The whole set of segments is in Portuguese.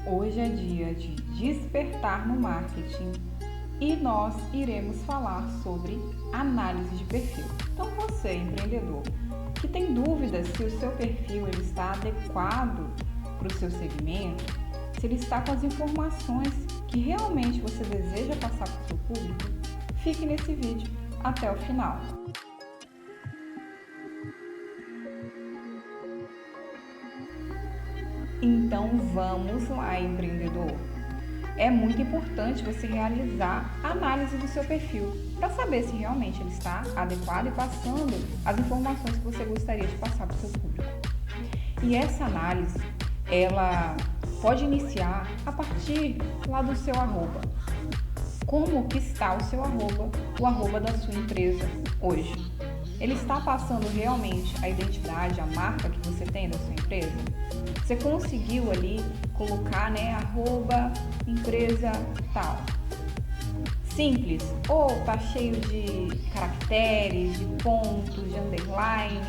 Hoje é dia de despertar no marketing e nós iremos falar sobre análise de perfil. Então você, empreendedor, que tem dúvidas se o seu perfil ele está adequado para o seu segmento, se ele está com as informações que realmente você deseja passar para o seu público, fique nesse vídeo até o final. Então vamos lá, empreendedor! É muito importante você realizar a análise do seu perfil para saber se realmente ele está adequado e passando as informações que você gostaria de passar para o seu público. E essa análise, ela pode iniciar a partir lá do seu arroba. Como que está o seu arroba, o arroba da sua empresa hoje? Ele está passando realmente a identidade, a marca que você tem da sua empresa? Você conseguiu ali colocar, arroba empresa tal. Simples, ou tá cheio de caracteres, de pontos, de underline,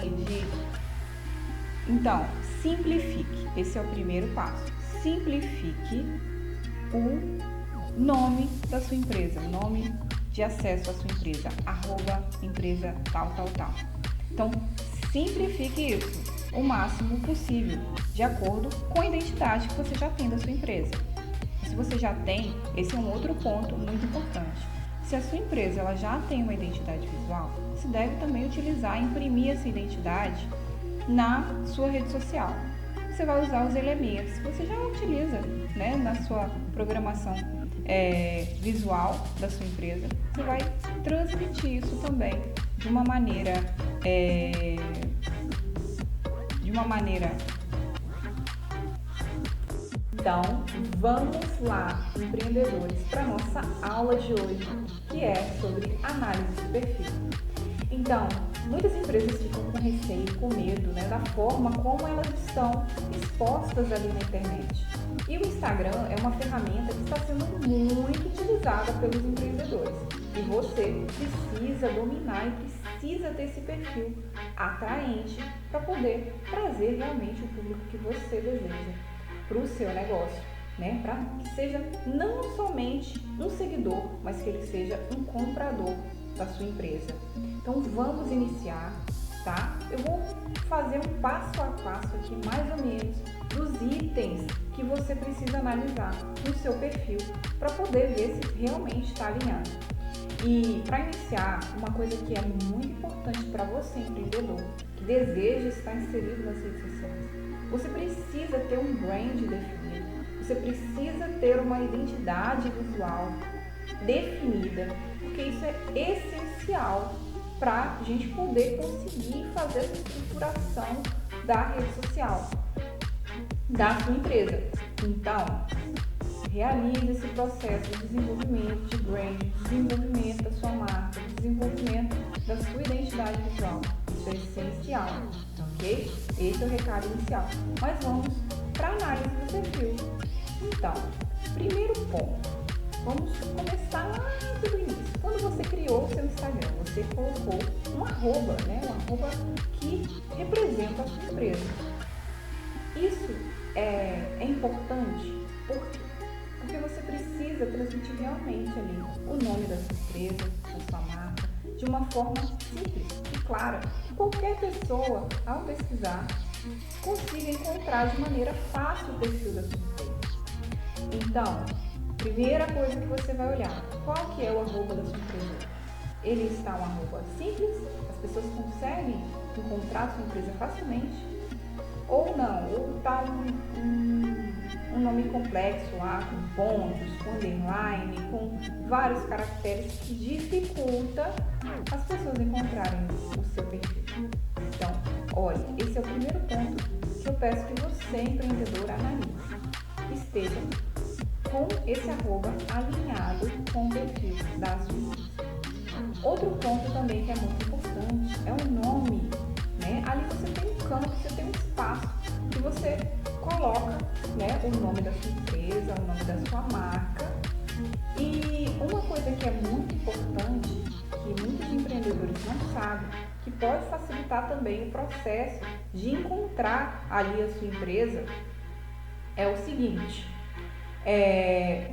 Então, simplifique. Esse é o primeiro passo. Simplifique o nome da sua empresa, o nome de acesso à sua empresa, arroba empresa tal. Então, simplifique isso o máximo possível, de acordo com a identidade que você já tem da sua empresa. Se você já tem, esse é um outro ponto muito importante. Se a sua empresa ela já tem uma identidade visual, você deve também utilizar, imprimir essa identidade na sua rede social. Você vai usar os elementos que você já utiliza, na sua programação visual da sua empresa. Você vai transmitir isso também de uma maneira Então, vamos lá, empreendedores, para a nossa aula de hoje, que é sobre análise de perfil. Então, muitas empresas ficam com receio, com medo, da forma como elas estão expostas ali na internet. E o Instagram é uma ferramenta que está sendo muito utilizada pelos empreendedores. E você precisa dominar e precisa ter esse perfil atraente para poder trazer realmente o público que você deseja para o seu negócio, para que seja não somente um seguidor, mas que ele seja um comprador da sua empresa. Então vamos iniciar, tá? Eu vou fazer um passo a passo aqui, mais ou menos, dos itens que você precisa analisar no seu perfil para poder ver se realmente está alinhado. E para iniciar, uma coisa que é muito importante para você, empreendedor, que deseja estar inserido nas redes sociais, você precisa ter um brand definido, você precisa ter uma identidade visual definida, porque isso é essencial para a gente poder conseguir fazer essa estruturação da rede social da sua empresa. Então, realize esse processo de desenvolvimento de brand, desenvolvimento da sua marca, desenvolvimento da sua identidade visual. Isso é essencial, ok? Esse é o recado inicial. Mas vamos para a análise do perfil. Então, primeiro ponto, vamos começar lá do início. Quando você criou o seu Instagram, você colocou um arroba, um arroba que representa a sua empresa. Isso é importante porque você precisa transmitir realmente ali o nome da sua empresa, da sua marca, de uma forma simples e clara, que qualquer pessoa, ao pesquisar, consiga encontrar de maneira fácil o perfil da sua empresa. Então, primeira coisa que você vai olhar, qual que é o arroba da sua empresa? Ele está um arroba simples, as pessoas conseguem encontrar a sua empresa facilmente, ou não, ou está um nome complexo lá, com pontos, com underline, com vários caracteres que dificulta as pessoas encontrarem o seu perfil. Então, olha, esse é o primeiro ponto que eu peço que você, empreendedor, analise. Esteja com esse arroba alinhado com o perfil da sua empresa. Outro ponto também que é muito importante é o nome. Ali você tem um campo, você tem um espaço que você coloca o nome da sua empresa, o nome da sua marca. E uma coisa que é muito importante, que muitos empreendedores não sabem, que pode facilitar também o processo de encontrar ali a sua empresa, é o seguinte: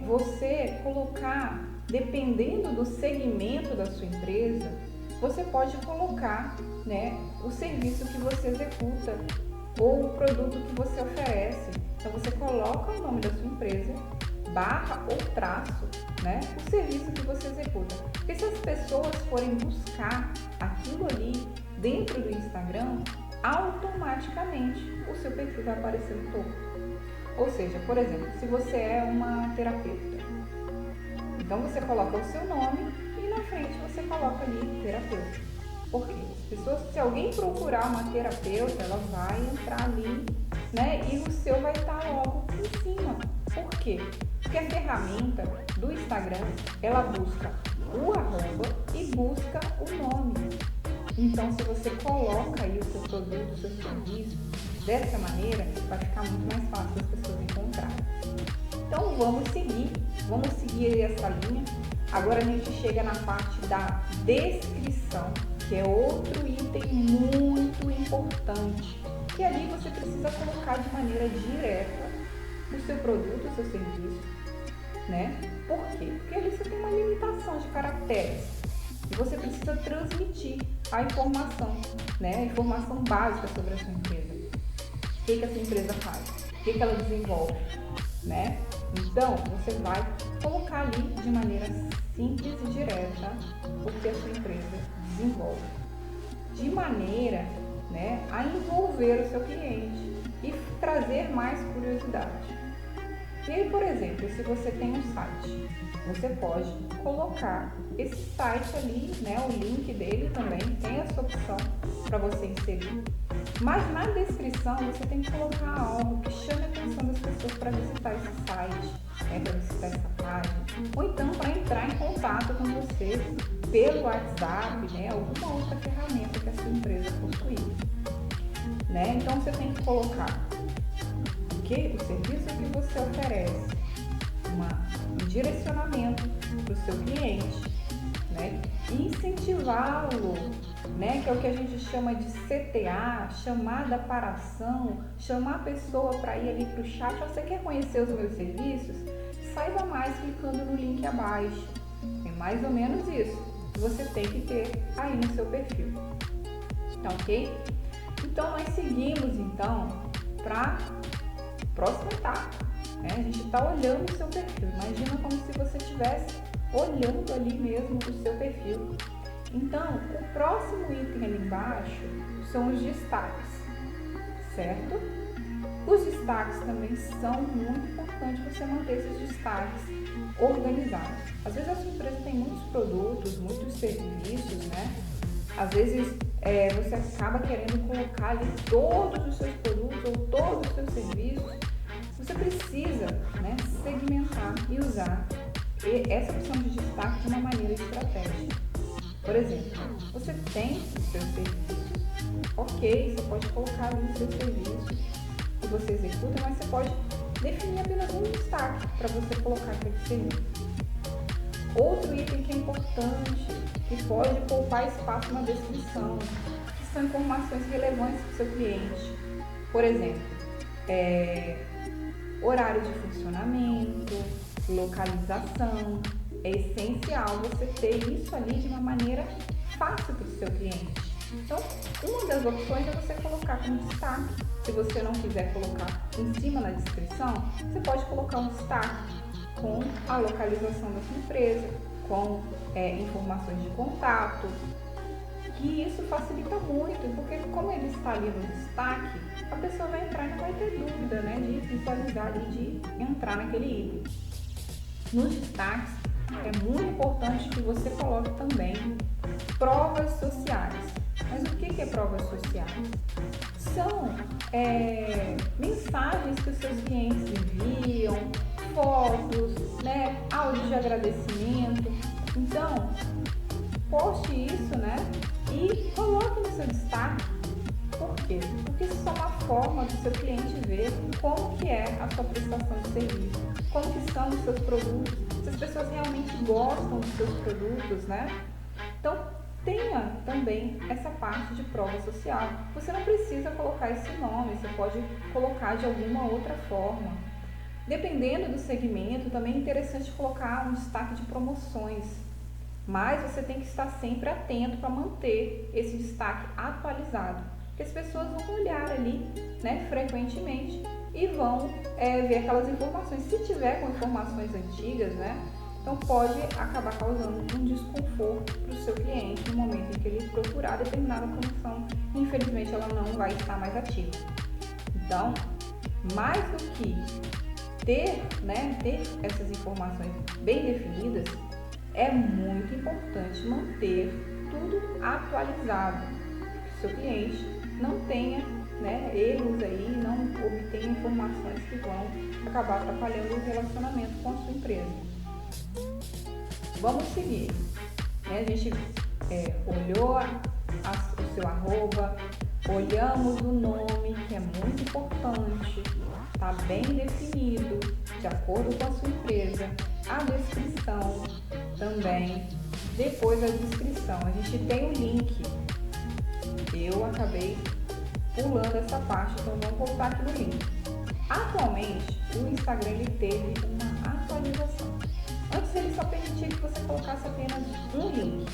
você colocar, dependendo do segmento da sua empresa, você pode colocar, né, o serviço que você executa ou o produto que você oferece. Então você coloca o nome da sua empresa, barra ou traço, né, o serviço que você executa. Porque se as pessoas forem buscar aquilo ali dentro do Instagram, automaticamente o seu perfil vai aparecer no topo. Ou seja, por exemplo, se você é uma terapeuta, então você coloca o seu nome e na frente você coloca ali terapeuta. Por quê? Se alguém procurar uma terapeuta, ela vai entrar ali, né? E o seu vai estar logo em cima. Por quê? Porque a ferramenta do Instagram, ela busca o arroba e busca o nome. Então, se você coloca aí o seu produto, o seu serviço, dessa maneira, vai ficar muito mais fácil as pessoas encontrarem. Então, vamos seguir essa linha. Agora a gente chega na parte da descrição, que é outro item muito importante. E ali você precisa colocar de maneira direta o seu produto, o seu serviço, né? Por quê? Porque ali você tem uma limitação de caracteres e você precisa transmitir a informação, né? A informação básica sobre a sua empresa. O que a sua empresa faz? O que ela desenvolve, né? Então, você vai colocar ali de maneira simples e direta o que a sua empresa desenvolve, de maneira, né, a envolver o seu cliente e trazer mais curiosidade. E aí, por exemplo, se você tem um site, você pode colocar esse site ali, né, o link dele também, tem essa opção para você inserir. Mas na descrição você tem que colocar algo que chame a atenção das pessoas para visitar esse site, para visitar essa página, ou então para entrar em contato com você pelo WhatsApp, né, alguma outra ferramenta que a sua empresa possui, né? Então você tem que colocar o serviço que você oferece, um direcionamento para o seu cliente, né? E incentivá-lo, né? Que é o que a gente chama de CTA, chamada para ação, chamar a pessoa para ir ali para o chat. Você quer conhecer os meus serviços? Saiba mais clicando no link abaixo. É mais ou menos isso que você tem que ter aí no seu perfil. Tá ok? Então nós seguimos então para próxima etapa, né? A gente está olhando o seu perfil. Imagina como se você estivesse olhando ali mesmo o seu perfil. Então, o próximo item ali embaixo são os destaques, certo? Os destaques também são muito importantes você manter esses destaques organizados. Às vezes a sua empresa tem muitos produtos, muitos serviços, né? Às vezes você acaba querendo colocar ali todos os seus produtos ou todos os seus serviços. Você precisa, né, segmentar e usar essa opção de destaque de uma maneira estratégica. Por exemplo, você tem os seus serviços, ok, você pode colocar ali os seus serviços que você executa, mas você pode definir apenas um destaque para você colocar aquele serviço. Outro item que é importante, que pode poupar espaço na descrição, que são informações relevantes para o seu cliente. Por exemplo, horário de funcionamento, localização. É essencial você ter isso ali de uma maneira fácil para o seu cliente. Então, uma das opções é você colocar como destaque. Se você não quiser colocar em cima na descrição, você pode colocar um destaque com a localização da sua empresa, com informações de contato. E isso facilita muito, porque como ele está ali no destaque, a pessoa vai entrar e não vai ter dúvida, né, de visualizar ali, de entrar naquele item. Nos destaques, é muito importante que você coloque também provas sociais. Mas o que é provas sociais? São mensagens que os seus clientes enviam, fotos, né, áudio de agradecimento. Então, poste isso, né, e coloque no seu destaque. Por quê? Porque isso é uma forma do seu cliente ver como que é a sua prestação de serviço, como que são os seus produtos, se as pessoas realmente gostam dos seus produtos, né? Então, tenha também essa parte de prova social. Você não precisa colocar esse nome, você pode colocar de alguma outra forma. Dependendo do segmento, também é interessante colocar um destaque de promoções, mas você tem que estar sempre atento para manter esse destaque atualizado, porque as pessoas vão olhar ali, né, frequentemente e vão ver aquelas informações. Se tiver com informações antigas, né, então pode acabar causando um desconforto para o seu cliente no momento em que ele procurar determinada promoção. Infelizmente, ela não vai estar mais ativa. Então, mais do que ter essas informações bem definidas, é muito importante manter tudo atualizado, que o seu cliente não tenha erros aí, não obtenha informações que vão acabar atrapalhando o relacionamento com a sua empresa. Vamos seguir. A gente olhou o seu arroba, olhamos o nome, que é muito importante, está bem definido, de acordo com a sua empresa, a descrição também. Depois da descrição, a gente tem o link. Eu acabei pulando essa parte, então vamos voltar aqui no link. Atualmente, o Instagram ele teve uma atualização. Antes ele só permitia que você colocasse apenas um link.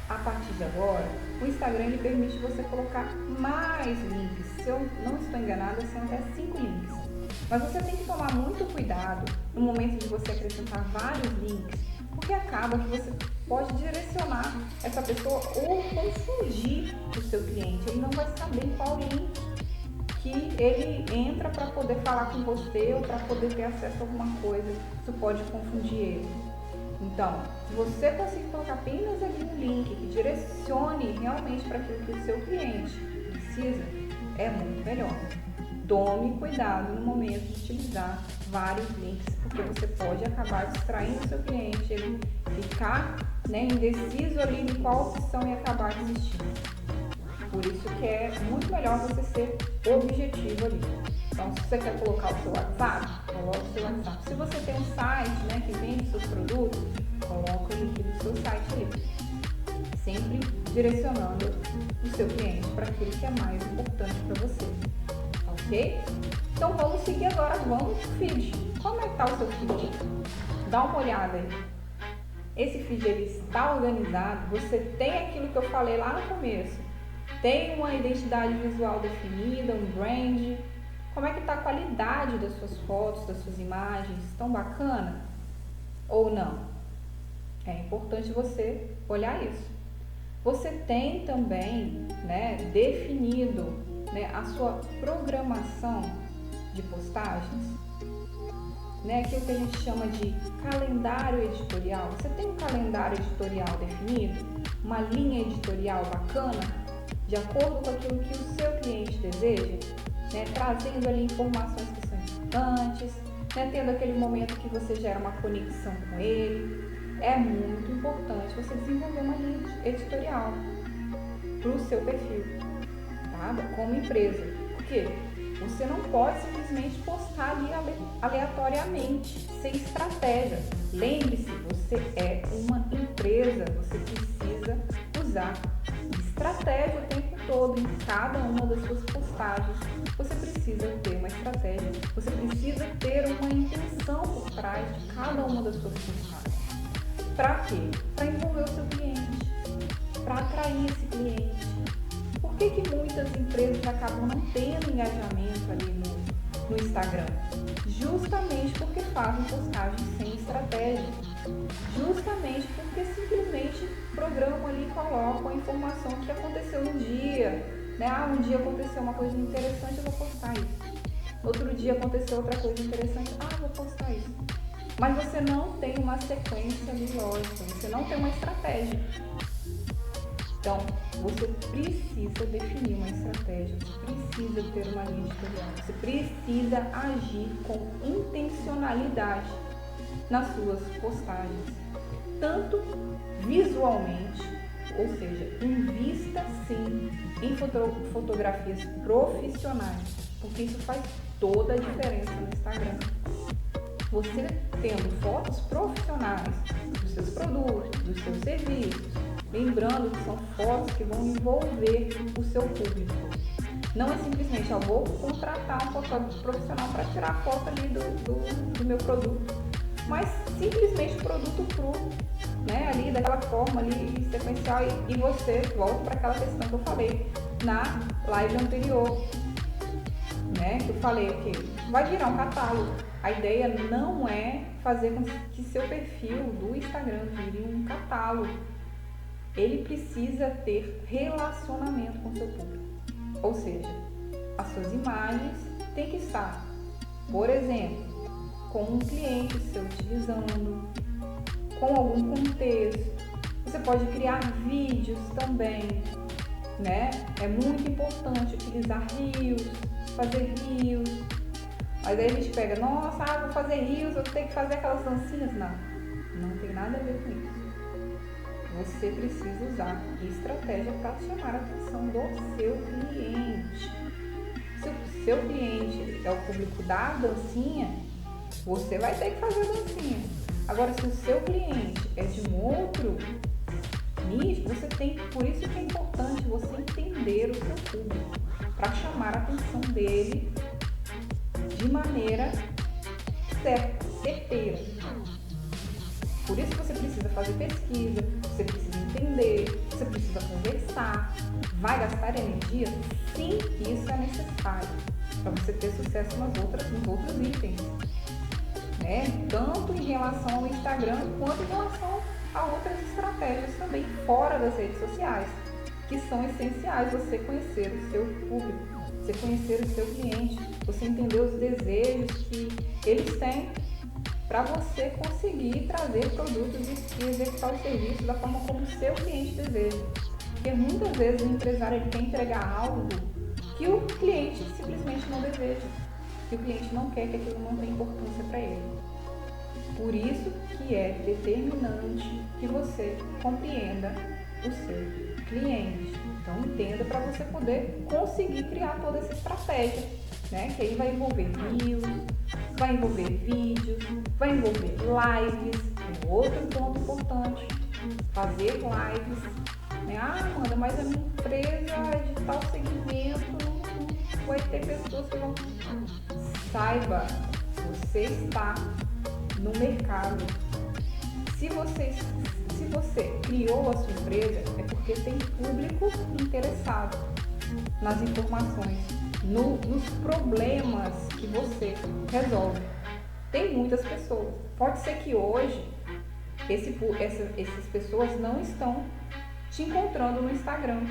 A partir de agora, o Instagram ele permite você colocar mais links. Se eu não estou enganada, são até 5 links. Mas você tem que tomar muito cuidado no momento de você acrescentar vários links, porque acaba que você pode direcionar essa pessoa ou confundir o seu cliente. Ele não vai saber qual link que ele entra para poder falar com você ou para poder ter acesso a alguma coisa. Isso pode confundir ele. Então, se você conseguir colocar apenas ali um link que direcione realmente para aquilo que o seu cliente precisa, é muito melhor. Tome cuidado no momento de utilizar vários links, porque você pode acabar distraindo o seu cliente, ele ficar indeciso ali em qual opção e acabar desistindo. Por isso que é muito melhor você ser objetivo ali. Então, se você quer colocar o seu WhatsApp, coloque o seu WhatsApp. Se você tem um site que vende seus produtos, coloque o link do seu site ali. Sempre direcionando o seu cliente para aquilo que é mais importante para você. Ok? Então, vamos seguir agora. Vamos para o feed. Como é que está o seu feed? Dá uma olhada aí. Esse feed ele está organizado. Você tem aquilo que eu falei lá no começo. Tem uma identidade visual definida, um brand. Como é que está a qualidade das suas fotos, das suas imagens? Estão bacana ou não? É importante você olhar isso. Você tem também definido a sua programação de postagens, aquilo que a gente chama de calendário editorial. Você tem um calendário editorial definido? Uma linha editorial bacana? De acordo com aquilo que o seu cliente deseja, trazendo ali informações que são importantes, tendo aquele momento que você gera uma conexão com ele. É muito importante você desenvolver uma linha editorial para o seu perfil, tá? Como empresa. Por quê? Você não pode simplesmente postar ali aleatoriamente, sem estratégia. Lembre-se, você é uma empresa, você precisa usar estratégia o tempo todo, em cada uma das suas postagens. Você precisa ter uma estratégia, você precisa ter uma intenção por trás de cada uma das suas postagens. Para quê? Para envolver o seu cliente, para atrair esse cliente. Por que muitas empresas acabam não tendo engajamento ali no Instagram? Justamente porque fazem postagens sem estratégia. Justamente porque simplesmente programam ali e colocam a informação que aconteceu no dia. Um dia aconteceu uma coisa interessante, eu vou postar isso. Outro dia aconteceu outra coisa interessante, vou postar isso. Mas você não tem uma sequência ali lógica, você não tem uma estratégia. Então, você precisa definir uma estratégia, você precisa ter uma linha editorial, você precisa agir com intencionalidade nas suas postagens, tanto visualmente, ou seja, invista sim em fotografias profissionais, porque isso faz toda a diferença no Instagram. Você tendo fotos profissionais dos seus produtos, dos seus serviços, lembrando que são fotos que vão envolver o seu público. Não é simplesmente, eu vou contratar um fotógrafo profissional para tirar foto ali do meu produto, mas simplesmente o produto cru, né, ali daquela forma ali sequencial, e você volta para aquela questão que eu falei na live anterior, né, que eu falei que vai virar um catálogo. A ideia não é fazer com que seu perfil do Instagram vire um catálogo. Ele precisa ter relacionamento com seu público. Ou seja, as suas imagens têm que estar, por exemplo, com um cliente seu utilizando, com algum contexto. Você pode criar vídeos também, né? É muito importante utilizar reels, fazer reels. Mas aí a gente pega, nossa, vou fazer reels, eu tenho que fazer aquelas dancinhas. Não tem nada a ver com isso. Você precisa usar estratégia para chamar a atenção do seu cliente. Se o seu cliente é o público da dancinha, você vai ter que fazer a dancinha. Agora, se o seu cliente é de um outro nicho, você tem, por isso que é importante você entender o seu público, para chamar a atenção dele de maneira certeira. Por isso você precisa fazer pesquisa, você precisa entender, você precisa conversar. Vai gastar energia? Sim, isso é necessário para você ter sucesso nos outros itens, né? Tanto em relação ao Instagram quanto em relação a outras estratégias também fora das redes sociais, que são essenciais. Você conhecer o seu público, você conhecer o seu cliente, você entender os desejos que eles têm, para você conseguir trazer produtos e executar o serviço da forma como o seu cliente deseja. Porque muitas vezes o empresário ele quer entregar algo que o cliente simplesmente não deseja, que o cliente não quer, que aquilo não tem importância para ele. Por isso que é determinante que você compreenda o seu cliente. Então entenda para você poder conseguir criar toda essa estratégia, né? Que aí vai envolver reels, vai envolver vídeos, vai envolver lives. Outro ponto importante, fazer lives, né? Amanda, mas a minha empresa é de tal segmento, não vai ter pessoas que vão... Saiba, você está no mercado. Se você criou a sua empresa, é porque tem público interessado nas informações, nos problemas que você resolve. Tem muitas pessoas. Pode ser que hoje essas pessoas não estão te encontrando no Instagram,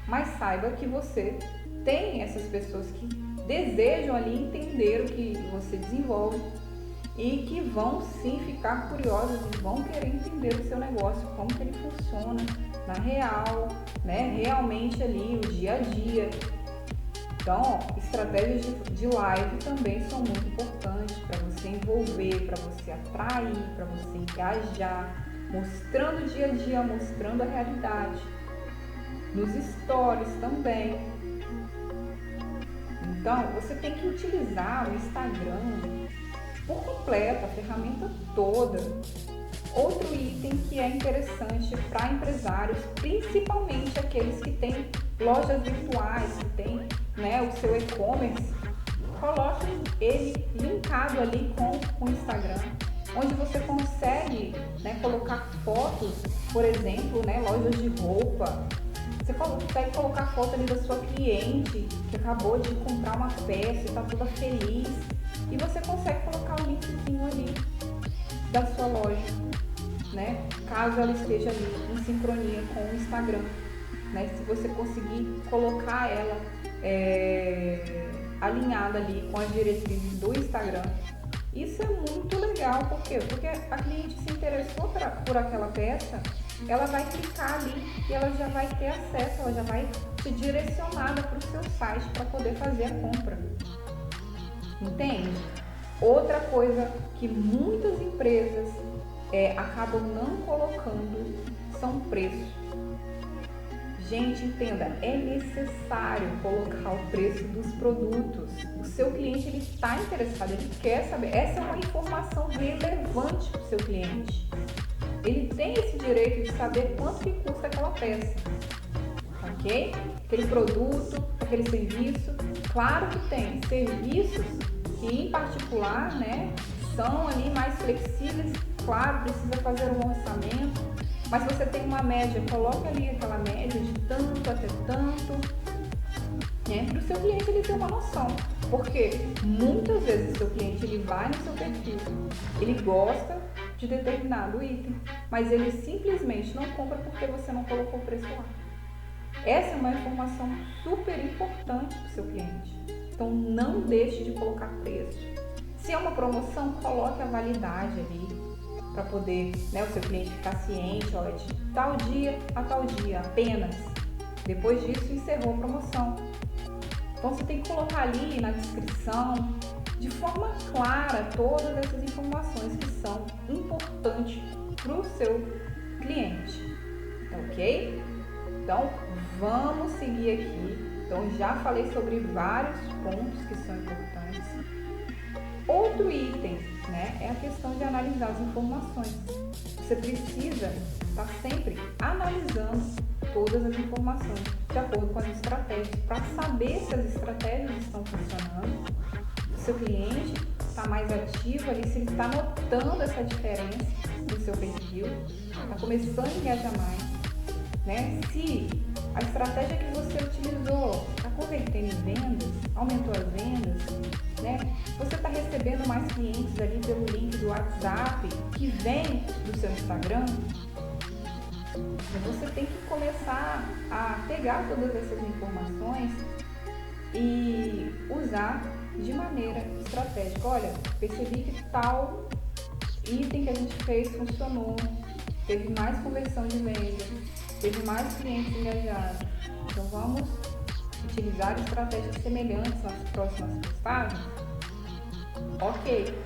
mas saiba que você tem essas pessoas que desejam ali entender o que você desenvolve e que vão sim ficar curiosas e vão querer entender o seu negócio, como que ele funciona na real, né? Realmente ali o dia a dia. Então, estratégias de live também são muito importantes para você envolver, para você atrair, para você engajar, mostrando o dia a dia, mostrando a realidade. Nos stories também. Então, você tem que utilizar o Instagram por completo, a ferramenta toda. Outro item que é interessante para empresários, principalmente aqueles que têm lojas virtuais, que têm, né, o seu e-commerce, coloque ele linkado ali com o Instagram, onde você consegue, né, colocar fotos, por exemplo, né, lojas de roupa. Você consegue colocar foto ali da sua cliente que acabou de comprar uma peça e está toda feliz. E você consegue colocar o linkzinho ali da sua loja, né? Caso ela esteja ali em sincronia com o Instagram, né? Se você conseguir colocar ela alinhada ali com as diretrizes do Instagram, isso é muito legal. Por quê? Porque a cliente se interessou por aquela peça, ela vai clicar ali e ela já vai ter acesso, ela já vai ser direcionada para o seu site para poder fazer a compra. Entende? Outra coisa que muitas empresas acabam não colocando são preços. Gente, entenda, é necessário colocar o preço dos produtos. O seu cliente ele está interessado, ele quer saber. Essa é uma informação relevante para o seu cliente. Ele tem esse direito de saber quanto que custa aquela peça, ok? ok? Aquele produto, aquele serviço. Claro que tem serviços que em particular, né, são ali mais flexíveis, claro, precisa fazer um orçamento, mas se você tem uma média, coloque ali aquela média de tanto até tanto, né, para o seu cliente ele ter uma noção, porque muitas vezes o seu cliente ele vai no seu perfil, ele gosta de determinado item, mas ele simplesmente não compra porque você não colocou o preço lá. Essa é uma informação super importante para o seu cliente. Então não deixe de colocar preço. Se é uma promoção, coloque a validade ali para poder, né, o seu cliente ficar ciente, ó, de tal dia a tal dia apenas. Depois disso encerrou a promoção. Então você tem que colocar ali na descrição de forma clara todas essas informações que são importantes para o seu cliente, tá ok? Então vamos seguir aqui. Então já falei sobre vários pontos que são importantes. Outro item, né, é a questão de analisar as informações. Você precisa estar sempre analisando todas as informações de acordo com as estratégias, para saber se as estratégias estão funcionando, se o seu cliente está mais ativo ali, se ele está notando essa diferença no seu perfil, está começando a engajar mais, né? Se a estratégia que você utilizou está convertendo em vendas, aumentou as vendas, né? Você está recebendo mais clientes ali pelo link do WhatsApp que vem do seu Instagram. Você tem que começar a pegar todas essas informações e usar de maneira estratégica. Olha, percebi que tal item que a gente fez funcionou, teve mais conversão de venda, teve mais clientes engajados. Então vamos utilizar estratégias semelhantes nas próximas postagens? Ok.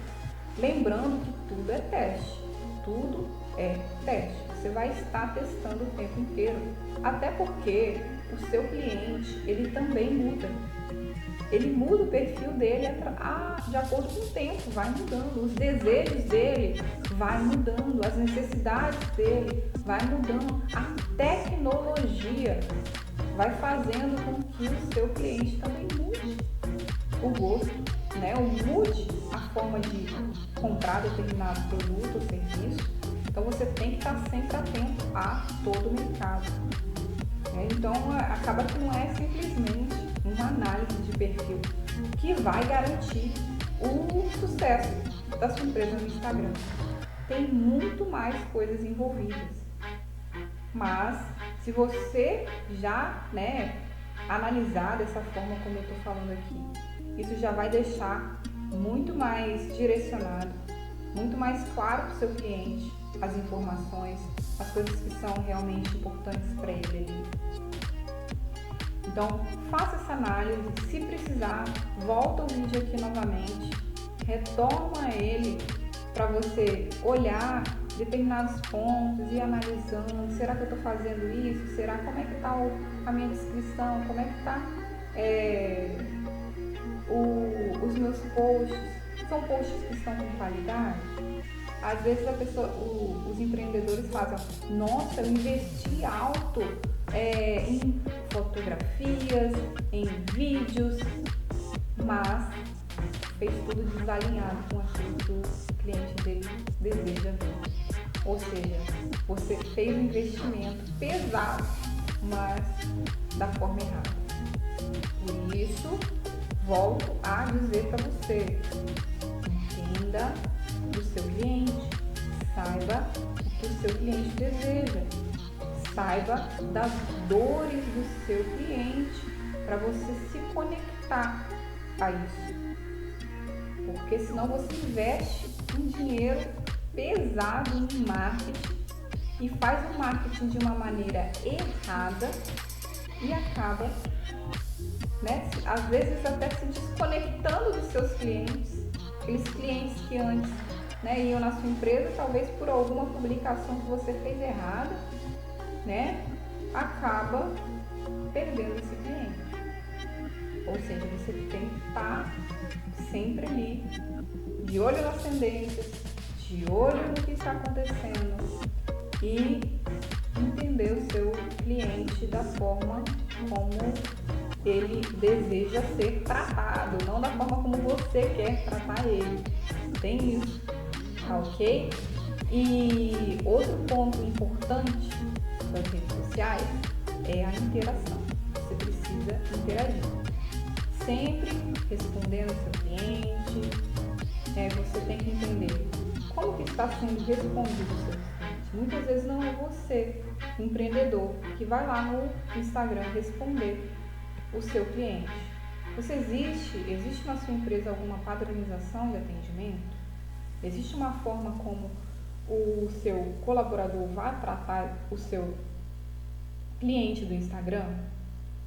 Lembrando que tudo é teste. Tudo é teste. Você vai estar testando o tempo inteiro. Até porque o seu cliente, ele também muda. Ele muda o perfil dele de acordo com o tempo, vai mudando. Os desejos dele vai mudando, as necessidades dele vai mudando. A tecnologia vai fazendo com que o seu cliente também mude o gosto, né? Ou mude a forma de comprar determinado produto ou serviço. Então você tem que estar sempre atento a todo o mercado. Então acaba que não é simplesmente uma análise de perfil que vai garantir o sucesso da sua empresa no Instagram. Tem muito mais coisas envolvidas. Mas se você já, né, analisar dessa forma como eu estou falando aqui, isso já vai deixar muito mais direcionado, muito mais claro para o seu cliente as informações, as coisas que são realmente importantes para ele ali. Então, faça essa análise, se precisar, volta o vídeo aqui novamente, retoma ele para você olhar determinados pontos e ir analisando, será que eu estou fazendo isso? Será como é que está a minha descrição? Como é que está os meus posts? São posts que estão com qualidade? Às vezes os empreendedores fazem, nossa, eu investi alto em fotografias, em vídeos, mas fez tudo desalinhado com aquilo que o cliente dele deseja ver. Ou seja, você fez um investimento pesado, mas da forma errada. Por isso, volto a dizer para você, entenda do seu cliente, saiba o que o seu cliente deseja, saiba das dores do seu cliente para você se conectar a isso. Porque senão você investe um dinheiro pesado em marketing e faz o marketing de uma maneira errada e acaba, né, às vezes até se desconectando dos seus clientes, aqueles clientes que antes, né, iam na sua empresa, talvez por alguma publicação que você fez errada, né, acaba perdendo esse cliente. Ou seja, você tem que estar sempre ali, de olho nas tendências, de olho no que está acontecendo, e entender o seu cliente da forma como ele deseja ser tratado, não da forma como você quer tratar ele. Tem isso, tá ok? E outro ponto importante das redes sociais é a interação. Você precisa interagir, sempre respondendo o seu cliente. Você tem que entender como que está sendo respondido o seu cliente. Muitas vezes não é você, empreendedor, que vai lá no Instagram responder o seu cliente. Existe na sua empresa alguma padronização de atendimento? Existe uma forma como o seu colaborador vai tratar o seu cliente do Instagram?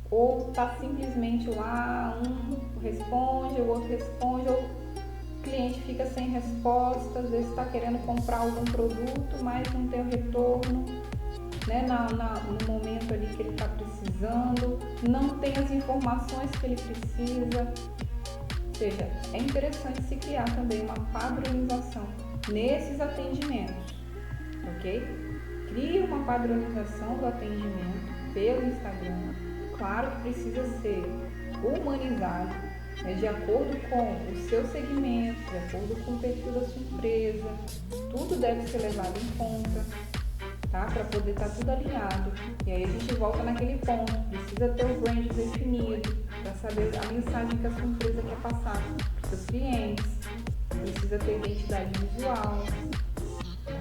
Ou está simplesmente lá, um responde, o outro responde, ou o cliente fica sem resposta, às vezes está querendo comprar algum produto, mas não tem o retorno, né, no momento ali que ele está precisando, não tem as informações que ele precisa. Ou seja, é interessante se criar também uma padronização nesses atendimentos, ok? Crie uma padronização do atendimento pelo Instagram. Claro que precisa ser humanizado, né, de acordo com o seu segmento, de acordo com o perfil da sua empresa. Tudo deve ser levado em conta, tá? Para poder estar tudo alinhado. E aí a gente volta naquele ponto, precisa ter o brand definido, para saber a mensagem que a sua empresa quer passar para os seus clientes. Precisa ter identidade visual,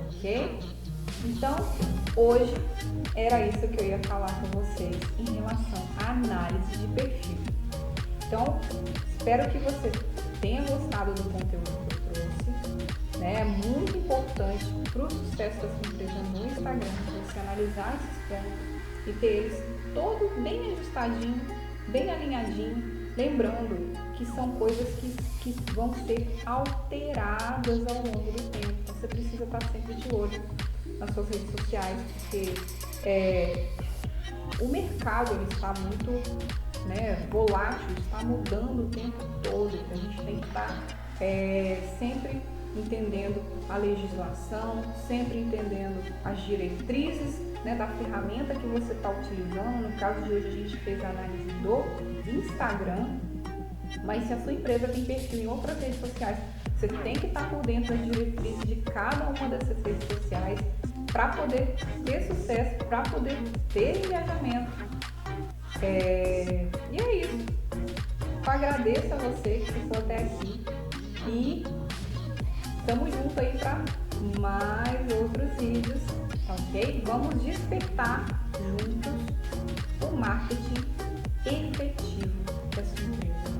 ok? Então, hoje era isso que eu ia falar com vocês em relação à análise de perfil. Então, espero que você tenha gostado do conteúdo que eu trouxe, né? É muito importante para o sucesso da sua empresa no Instagram, você analisar esses pontos e ter eles todos bem ajustadinho, bem alinhadinho, lembrando que são coisas que vão ser alteradas ao longo do tempo. Então, você precisa estar sempre de olho nas suas redes sociais, porque o mercado ele está muito, né, volátil, está mudando o tempo todo. Então, a gente tem que estar sempre entendendo a legislação, sempre entendendo as diretrizes, né, da ferramenta que você está utilizando. No caso de hoje a gente fez a análise do Instagram, mas se a sua empresa tem perfil em outras redes sociais, você tem que estar por dentro das diretrizes de cada uma dessas redes sociais para poder ter sucesso, para poder ter engajamento. E é isso. Eu agradeço a você que ficou até aqui e estamos juntos aí para mais outros vídeos, ok? Vamos despertar juntos o marketing efetivo da sua empresa.